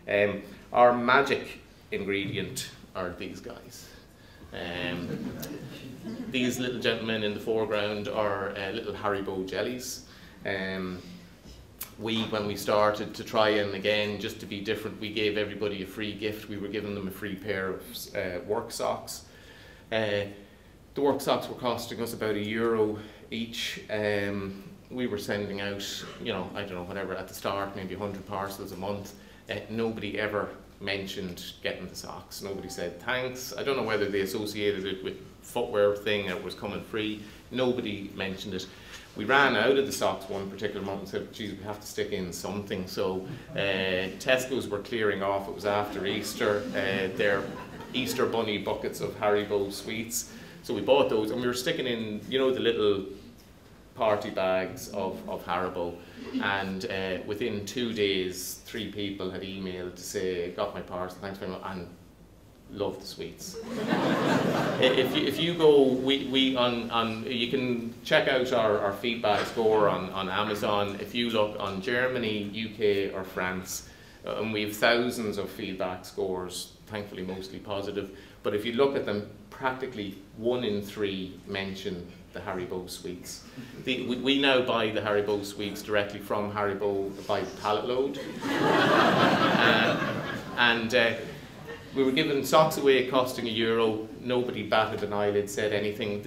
Our magic ingredient are these guys. These little gentlemen in the foreground are little Haribo jellies. When we started to try and again, just to be different, we gave everybody a free gift. We were giving them a free pair of work socks. The work socks were costing us about €1 each. We were sending out, you know, I don't know, whatever, at the start, maybe 100 parcels a month. Nobody ever mentioned getting the socks. Nobody said thanks. I don't know whether they associated it with footwear thing or it was coming free. Nobody mentioned it. We ran out of the socks one particular month and said, geez, we have to stick in something. So Tesco's were clearing off. It was after Easter. Their Easter bunny buckets of Haribo sweets. So we bought those and we were sticking in, you know, the little party bags of Haribo. And within 2 days, 3 people had emailed to say, got my parcel, thanks very much, and love the sweets. if you go, you can check out our feedback score on Amazon. If you look on Germany, UK or France, and we have thousands of feedback scores, thankfully mostly positive, but if you look at them, practically 1 in 3 mention the Haribo sweets. We now buy the Haribo sweets directly from Haribo by pallet load. We were giving socks away costing €1. Nobody batted an eyelid, said anything.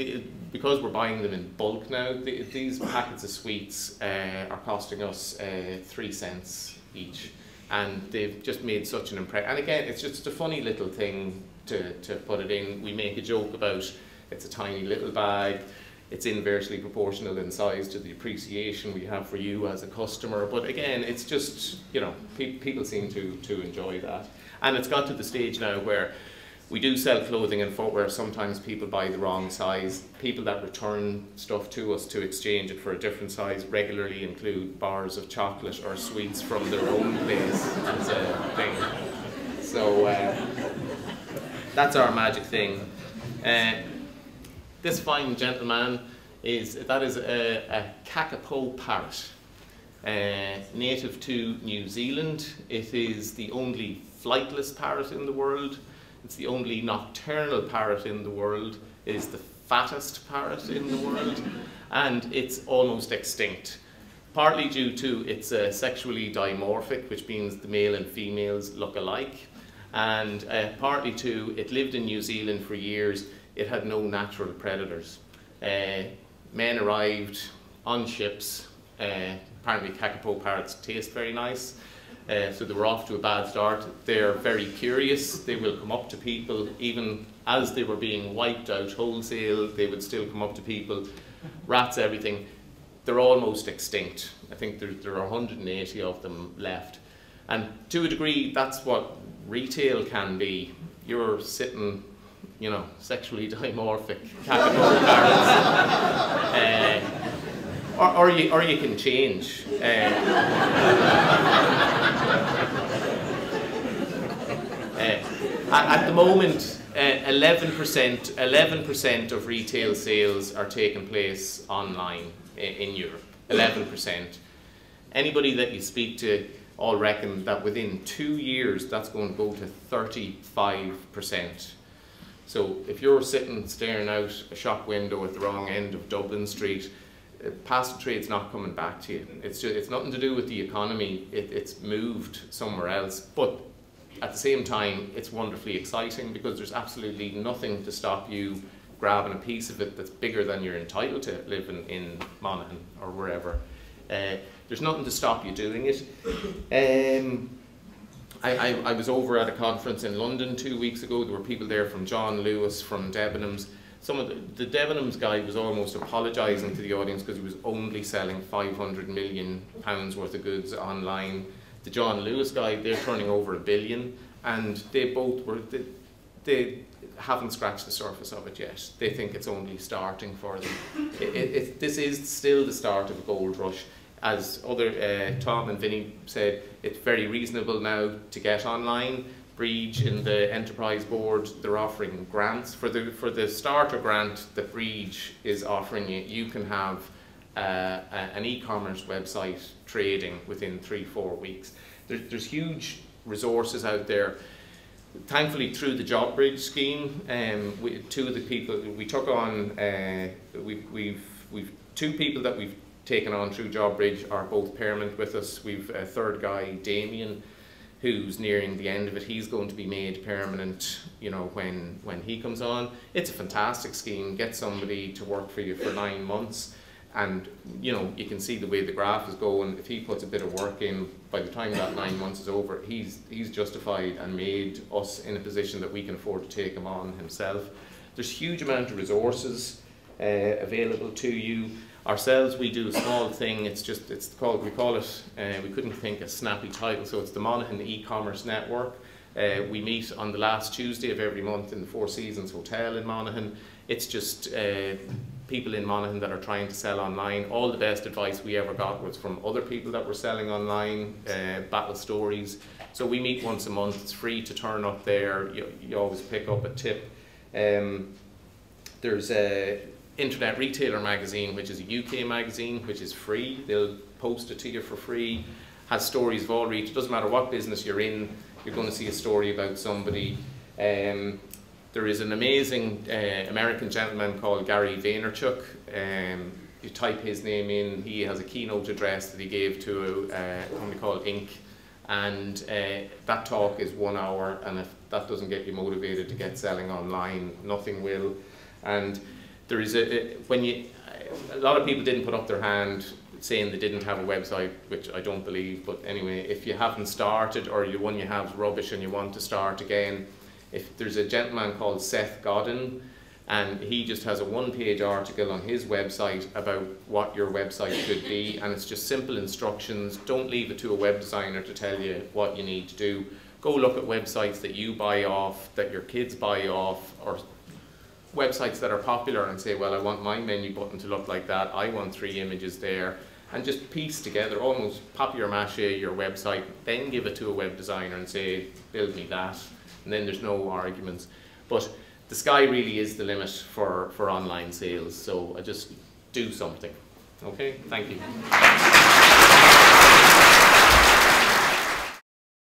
Because we're buying them in bulk now, these packets of sweets are costing us 3 cents each. And they've just made such an impression. And again, it's just a funny little thing to put it in. We make a joke about it's a tiny little bag. It's inversely proportional in size to the appreciation we have for you as a customer. But again, it's just, you know, people seem to enjoy that. And it's got to the stage now where we do sell clothing and footwear. Sometimes people buy the wrong size. People that return stuff to us to exchange it for a different size regularly include bars of chocolate or sweets from their own place as a thing. So that's our magic thing. This fine gentleman is a kakapo parrot, native to New Zealand. It is the only flightless parrot in the world. It's the only nocturnal parrot in the world. It is the fattest parrot in the world, and it's almost extinct. Partly due to it's sexually dimorphic, which means the male and females look alike, and partly to it lived in New Zealand for years. It had no natural predators. Men arrived on ships. Apparently kakapo parrots taste very nice. So they were off to a bad start. They're very curious. They will come up to people. Even as they were being wiped out wholesale, they would still come up to people. Rats, everything. They're almost extinct. I think there are 180 of them left. And to a degree, that's what retail can be. You're sitting, you know, sexually dimorphic kakapo parrots. Or you can change. At the moment, 11% of retail sales are taking place online in Europe. 11%. Anybody that you speak to all reckon that within 2 years that's going to go to 35%. So if you're sitting staring out a shop window at the wrong end of Dublin Street, past trade's not coming back to you. It's nothing to do with the economy. It's moved somewhere else. But at the same time, it's wonderfully exciting because there's absolutely nothing to stop you grabbing a piece of it that's bigger than you're entitled to living in Monaghan or wherever. There's nothing to stop you doing it. I was over at a conference in London 2 weeks ago. There were people there from John Lewis, from Debenhams. Some of the Debenhams guy was almost apologising to the audience because he was only selling £500 million worth of goods online. The John Lewis guy, they're turning over $1 billion, and they both were, they haven't scratched the surface of it yet. They think it's only starting for them. This is still the start of a gold rush. As Tom and Vinny said, it's very reasonable now to get online. Breege in the enterprise board, they're offering grants. For the starter grant that Breege is offering you, you can have an e-commerce website trading within 3-4 weeks. There's huge resources out there. Thankfully, through the JobBridge scheme, two of the people we took on, we've 2 people that we've taken on through JobBridge are both permanent with us. We've a third guy, Damien, who's nearing the end of it. He's going to be made permanent, you know, when he comes on. It's a fantastic scheme. Get somebody to work for you for 9 months, and you know, you can see the way the graph is going. If he puts a bit of work in, by the time that 9 months is over, he's justified and made us in a position that we can afford to take him on himself. There's huge amount of resources available to you. Ourselves, we do a small thing. We call it, we couldn't think a snappy title, so it's the Monaghan e-commerce network. We meet on the last Tuesday of every month in the Four Seasons Hotel in Monaghan. It's just people in Monaghan that are trying to sell online. All the best advice we ever got was from other people that were selling online, battle stories. So we meet once a month. It's free to turn up there. You always pick up a tip. There's a Internet Retailer magazine, which is a UK magazine, which is free. They'll post it to you for free. Has stories of all reach. It doesn't matter what business you're in, you're going to see a story about somebody. There is an amazing American gentleman called Gary Vaynerchuk. You type his name in, he has a keynote address that he gave to a company called Inc. And that talk is 1 hour, and if that doesn't get you motivated to get selling online, nothing will. And there is a lot of people didn't put up their hand saying they didn't have a website, which I don't believe, but anyway, if you haven't started, or the one you have is rubbish and you want to start again, if there's a gentleman called Seth Godin, and he just has a 1-page article on his website about what your website should be, and it's just simple instructions. Don't leave it to a web designer to tell you what you need to do. Go look at websites that you buy off, that your kids buy off, or websites that are popular, and say, well, I want my menu button to look like that, I want 3 images there, and just piece together, almost papier-mâché your website, then give it to a web designer and say, build me that, and then there's no arguments. But the sky really is the limit for online sales, so I just do something. Okay, thank you.